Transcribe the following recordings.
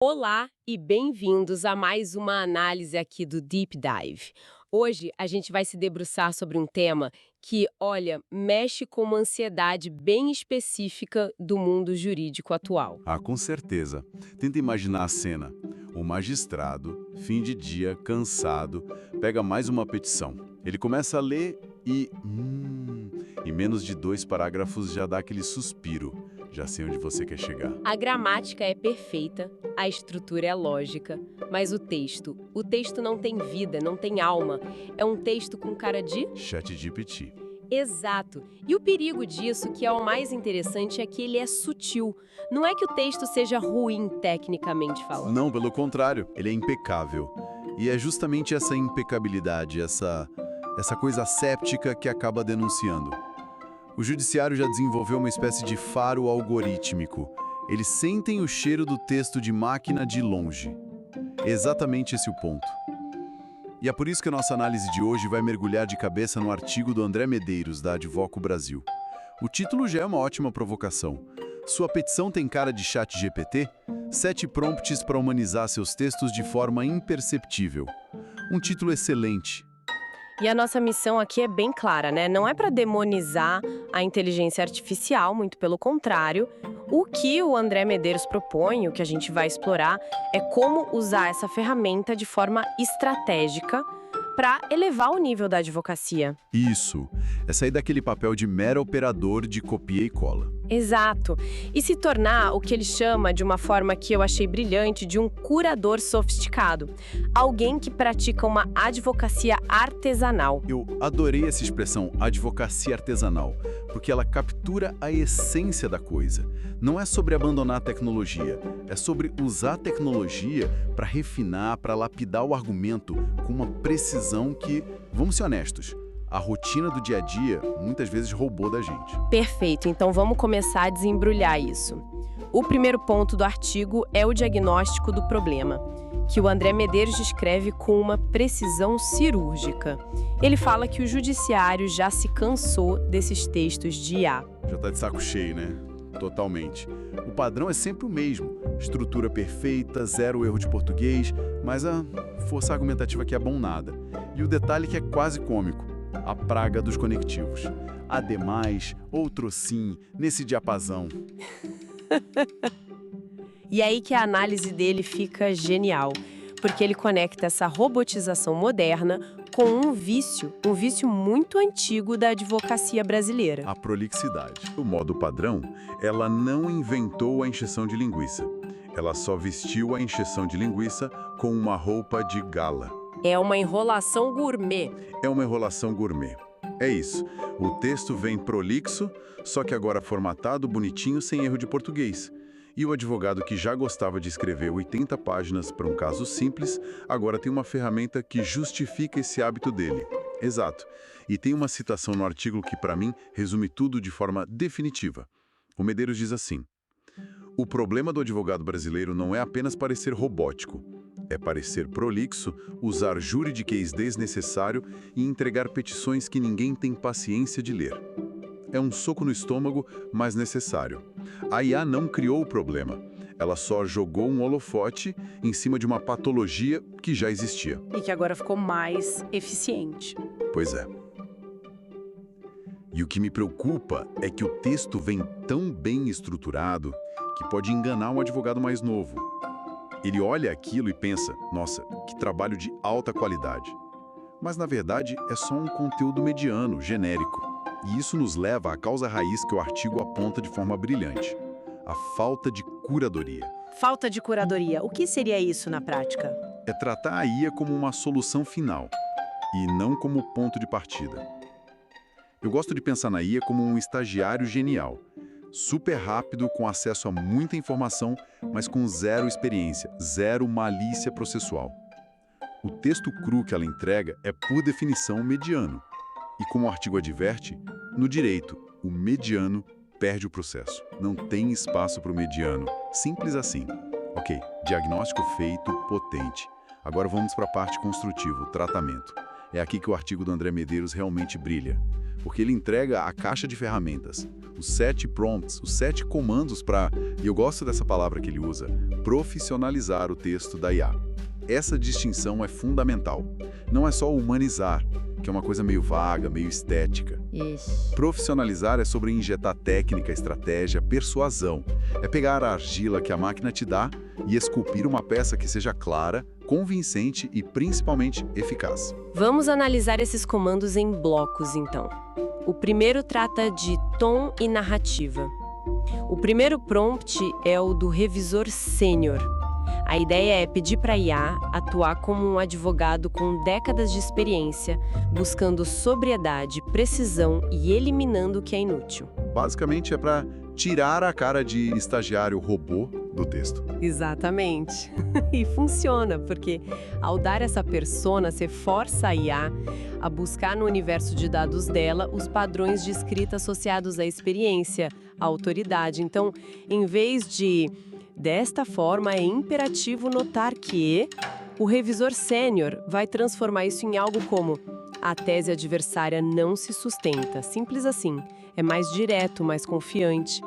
Olá e bem-vindos a mais uma análise aqui do Deep Dive. Hoje a gente vai se debruçar sobre um tema que, olha, mexe com uma ansiedade bem específica do mundo jurídico atual. Ah, com certeza. Tenta imaginar a cena. O magistrado, fim de dia, cansado, pega mais uma petição. Ele começa a ler e... em menos de 2 parágrafos já dá aquele suspiro. Já sei onde você quer chegar. A gramática é perfeita, a estrutura é lógica, mas o texto não tem vida, não tem alma. É um texto com cara de... ChatGPT. Exato. E o perigo disso, que é o mais interessante, é que ele é sutil. Não é que o texto seja ruim tecnicamente falando. Não, pelo contrário, ele é impecável. E é justamente essa impecabilidade, essa coisa asséptica que acaba denunciando. O judiciário já desenvolveu uma espécie de faro algorítmico. Eles sentem o cheiro do texto de máquina de longe. É exatamente esse o ponto. E é por isso que a nossa análise de hoje vai mergulhar de cabeça no artigo do André Medeiros, da Advoco Brasil. O título já é uma ótima provocação. Sua petição tem cara de ChatGPT? 7 prompts para humanizar seus textos de forma imperceptível. Um título excelente. E a nossa missão aqui é bem clara, né? Não é para demonizar a inteligência artificial, muito pelo contrário. O que o André Medeiros propõe, o que a gente vai explorar, é como usar essa ferramenta de forma estratégica para elevar o nível da advocacia. Isso. É sair daquele papel de mero operador de copia e cola. Exato. E se tornar o que ele chama, de uma forma que eu achei brilhante, de um curador sofisticado. Alguém que pratica uma advocacia artesanal. Eu adorei essa expressão, advocacia artesanal, porque ela captura a essência da coisa. Não é sobre abandonar a tecnologia, é sobre usar a tecnologia para refinar, para lapidar o argumento com uma precisão que, vamos ser honestos, a rotina do dia a dia muitas vezes roubou da gente. Perfeito, então vamos começar a desembrulhar isso. O primeiro ponto do artigo é o diagnóstico do problema, que o André Medeiros descreve com uma precisão cirúrgica. Ele fala que o judiciário já se cansou desses textos de IA. Já tá de saco cheio, né? Totalmente. O padrão é sempre o mesmo. Estrutura perfeita, 0 erro de português, mas a força argumentativa aqui é bom nada. E o detalhe que é quase cômico. A praga dos conectivos. Ademais, outro sim, nesse diapasão. E aí que a análise dele fica genial, porque ele conecta essa robotização moderna com um vício muito antigo da advocacia brasileira. A prolixidade. O modo padrão, ela não inventou a encheção de linguiça. Ela só vestiu a encheção de linguiça com uma roupa de gala. É uma enrolação gourmet. É uma enrolação gourmet. É isso. O texto vem prolixo, só que agora formatado, bonitinho, sem erro de português. E o advogado que já gostava de escrever 80 páginas para um caso simples, agora tem uma ferramenta que justifica esse hábito dele. Exato. E tem uma citação no artigo que, para mim, resume tudo de forma definitiva. O Medeiros diz assim: o problema do advogado brasileiro não é apenas parecer robótico. É parecer prolixo, usar juridiquês desnecessário e entregar petições que ninguém tem paciência de ler. É um soco no estômago, mas necessário. A IA não criou o problema. Ela só jogou um holofote em cima de uma patologia que já existia. E que agora ficou mais eficiente. Pois é. E o que me preocupa é que o texto vem tão bem estruturado que pode enganar um advogado mais novo. Ele olha aquilo e pensa, nossa, que trabalho de alta qualidade. Mas, na verdade, é só um conteúdo mediano, genérico. E isso nos leva à causa raiz que o artigo aponta de forma brilhante: a falta de curadoria. Falta de curadoria. O que seria isso na prática? É tratar a IA como uma solução final, e não como ponto de partida. Eu gosto de pensar na IA como um estagiário genial. Super rápido, com acesso a muita informação, mas com zero experiência, zero malícia processual. O texto cru que ela entrega é, por definição, mediano. E como o artigo adverte, no direito, o mediano perde o processo. Não tem espaço para o mediano. Simples assim. Ok, diagnóstico feito, potente. Agora vamos para a parte construtiva, o tratamento. É aqui que o artigo do André Medeiros realmente brilha, porque ele entrega a caixa de ferramentas, os 7 prompts, os 7 comandos para, e eu gosto dessa palavra que ele usa, profissionalizar o texto da IA. Essa distinção é fundamental. Não é só humanizar, que é uma coisa meio vaga, meio estética. Isso. Profissionalizar é sobre injetar técnica, estratégia, persuasão. É pegar a argila que a máquina te dá e esculpir uma peça que seja clara, convincente e principalmente eficaz. Vamos analisar esses comandos em blocos, então. O primeiro trata de tom e narrativa. O primeiro prompt é o do revisor sênior. A ideia é pedir para a IA atuar como um advogado com décadas de experiência, buscando sobriedade, precisão e eliminando o que é inútil. Basicamente é para tirar a cara de estagiário robô do texto. Exatamente. E funciona, porque ao dar essa persona, você força a IA a buscar no universo de dados dela os padrões de escrita associados à experiência, à autoridade. Então, em vez de desta forma, é imperativo notar que o revisor sênior vai transformar isso em algo como a tese adversária não se sustenta. Simples assim. É mais direto, mais confiante.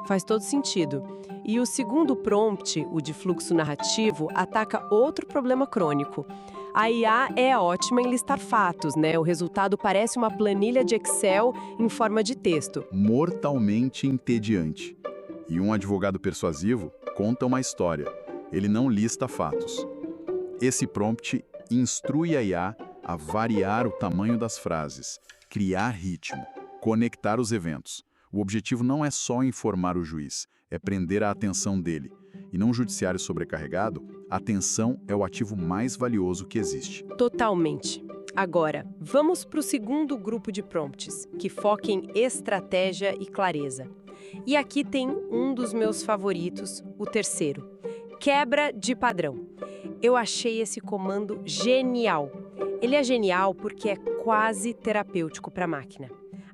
Faz todo sentido. E o segundo prompt, o de fluxo narrativo, ataca outro problema crônico. A IA é ótima em listar fatos, né? O resultado parece uma planilha de Excel em forma de texto. Mortalmente entediante. E um advogado persuasivo conta uma história. Ele não lista fatos. Esse prompt instrui a IA a variar o tamanho das frases, criar ritmo, conectar os eventos. O objetivo não é só informar o juiz, é prender a atenção dele. E num judiciário sobrecarregado, a atenção é o ativo mais valioso que existe. Totalmente. Agora, vamos para o segundo grupo de prompts, que foca em estratégia e clareza. E aqui tem um dos meus favoritos, o terceiro. Quebra de padrão. Eu achei esse comando genial. Ele é genial porque é quase terapêutico para a máquina.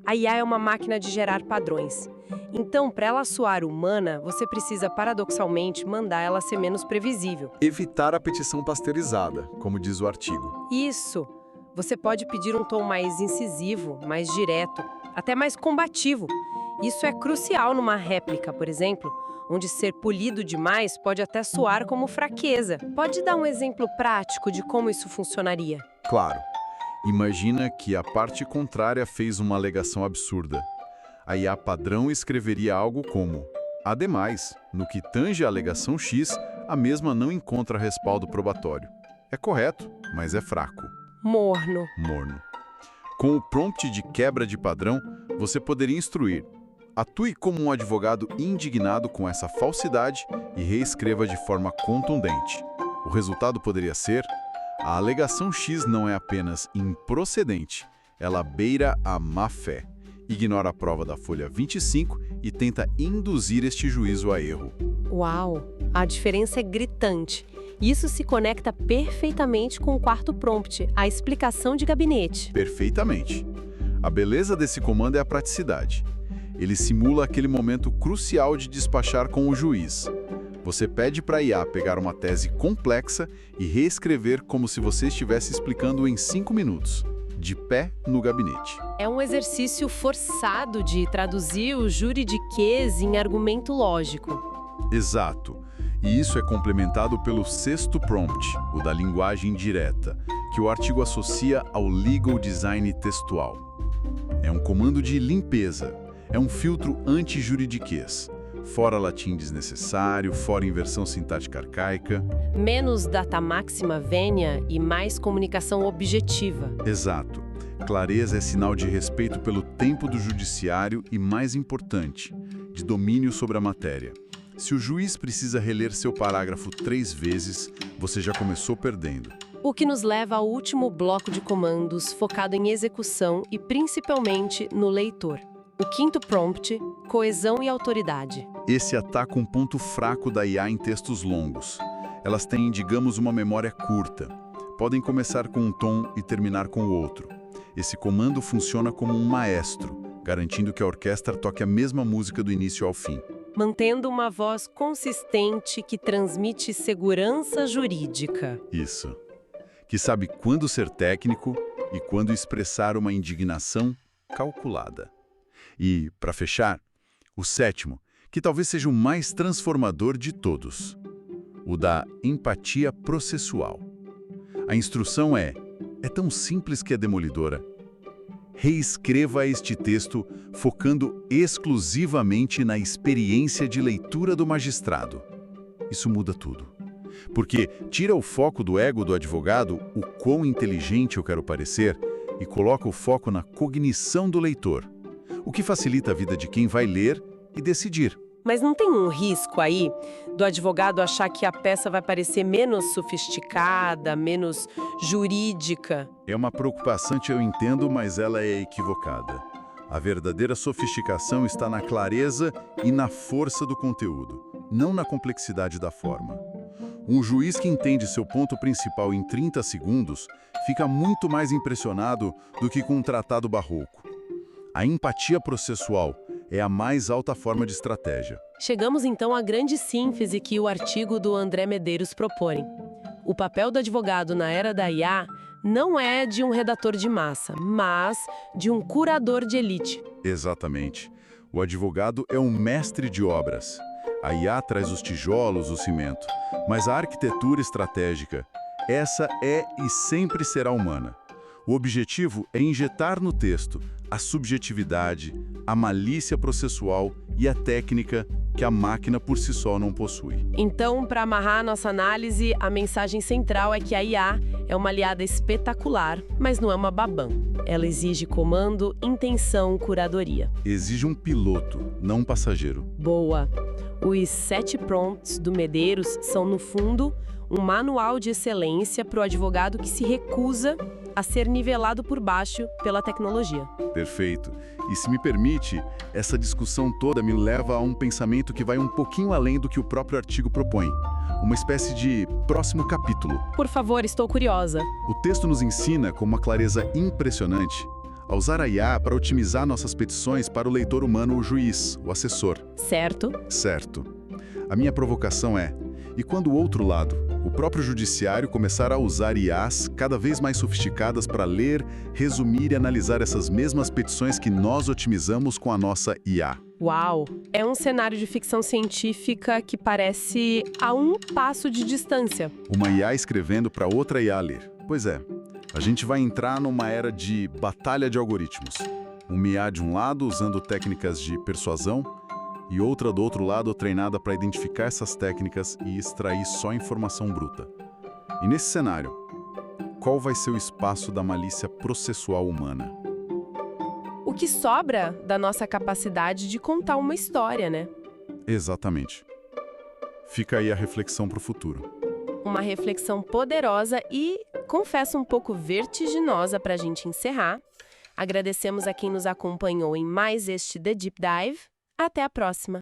A IA é uma máquina de gerar padrões. Então, para ela soar humana, você precisa, paradoxalmente, mandar ela ser menos previsível. Evitar a petição pasteurizada, como diz o artigo. Isso. Você pode pedir um tom mais incisivo, mais direto, até mais combativo. Isso é crucial numa réplica, por exemplo, onde ser polido demais pode até soar como fraqueza. Pode dar um exemplo prático de como isso funcionaria? Claro. Imagina que a parte contrária fez uma alegação absurda. A IA padrão escreveria algo como: ademais, no que tange a alegação X, a mesma não encontra respaldo probatório. É correto, mas é fraco. Morno. Com o prompt de quebra de padrão, você poderia instruir: atue como um advogado indignado com essa falsidade e reescreva de forma contundente. O resultado poderia ser: a alegação X não é apenas improcedente, ela beira a má-fé, ignora a prova da folha 25 e tenta induzir este juízo a erro. Uau! A diferença é gritante. Isso se conecta perfeitamente com o quarto prompt, a explicação de gabinete. Perfeitamente. A beleza desse comando é a praticidade. Ele simula aquele momento crucial de despachar com o juiz. Você pede para a IA pegar uma tese complexa e reescrever como se você estivesse explicando em 5 minutos, de pé no gabinete. É um exercício forçado de traduzir o juridiquês em argumento lógico. Exato. E isso é complementado pelo sexto prompt, o da linguagem direta, que o artigo associa ao legal design textual. É um comando de limpeza, é um filtro anti-juridiquês. Fora latim desnecessário, fora inversão sintática arcaica. Menos data máxima vênia e mais comunicação objetiva. Exato. Clareza é sinal de respeito pelo tempo do judiciário e, mais importante, de domínio sobre a matéria. Se o juiz precisa reler seu parágrafo 3 vezes, você já começou perdendo. O que nos leva ao último bloco de comandos focado em execução e principalmente no leitor. O quinto prompt, coesão e autoridade. Esse ataca um ponto fraco da IA em textos longos. Elas têm, digamos, uma memória curta. Podem começar com um tom e terminar com o outro. Esse comando funciona como um maestro, garantindo que a orquestra toque a mesma música do início ao fim. Mantendo uma voz consistente que transmite segurança jurídica. Isso. Que sabe quando ser técnico e quando expressar uma indignação calculada. E, para fechar, o sétimo, que talvez seja o mais transformador de todos, o da empatia processual. A instrução é tão simples que é demolidora. Reescreva este texto focando exclusivamente na experiência de leitura do magistrado. Isso muda tudo. Porque tira o foco do ego do advogado, o quão inteligente eu quero parecer, e coloca o foco na cognição do leitor, o que facilita a vida de quem vai ler e decidir. Mas não tem um risco aí do advogado achar que a peça vai parecer menos sofisticada, menos jurídica? É uma preocupação que eu entendo, mas ela é equivocada. A verdadeira sofisticação está na clareza e na força do conteúdo, não na complexidade da forma. Um juiz que entende seu ponto principal em 30 segundos fica muito mais impressionado do que com um tratado barroco. A empatia processual é a mais alta forma de estratégia. Chegamos então à grande síntese que o artigo do André Medeiros propõe. O papel do advogado na era da IA não é de um redator de massa, mas de um curador de elite. Exatamente. O advogado é um mestre de obras. A IA traz os tijolos, o cimento, mas a arquitetura estratégica, essa é e sempre será humana. O objetivo é injetar no texto a subjetividade, a malícia processual e a técnica que a máquina por si só não possui. Então, para amarrar a nossa análise, a mensagem central é que a IA é uma aliada espetacular, mas não é uma babã. Ela exige comando, intenção, curadoria. Exige um piloto, não um passageiro. Boa! Os 7 prompts do Medeiros são, no fundo, um manual de excelência para o advogado que se recusa a ser nivelado por baixo pela tecnologia. Perfeito. E se me permite, essa discussão toda me leva a um pensamento que vai um pouquinho além do que o próprio artigo propõe. Uma espécie de próximo capítulo. Por favor, estou curiosa. O texto nos ensina, com uma clareza impressionante, a usar a IA para otimizar nossas petições para o leitor humano, o juiz, o assessor. Certo? Certo. A minha provocação é, e quando o outro lado, o próprio judiciário, começar a usar IAs cada vez mais sofisticadas para ler, resumir e analisar essas mesmas petições que nós otimizamos com a nossa IA? Uau! É um cenário de ficção científica que parece a um passo de distância. Uma IA escrevendo para outra IA ler. Pois é, a gente vai entrar numa era de batalha de algoritmos. Uma IA de um lado usando técnicas de persuasão e outra do outro lado treinada para identificar essas técnicas e extrair só informação bruta. E nesse cenário, qual vai ser o espaço da malícia processual humana? O que sobra da nossa capacidade de contar uma história, né? Exatamente. Fica aí a reflexão para o futuro. Uma reflexão poderosa e, confesso, um pouco vertiginosa para a gente encerrar. Agradecemos a quem nos acompanhou em mais este The Deep Dive. Até a próxima!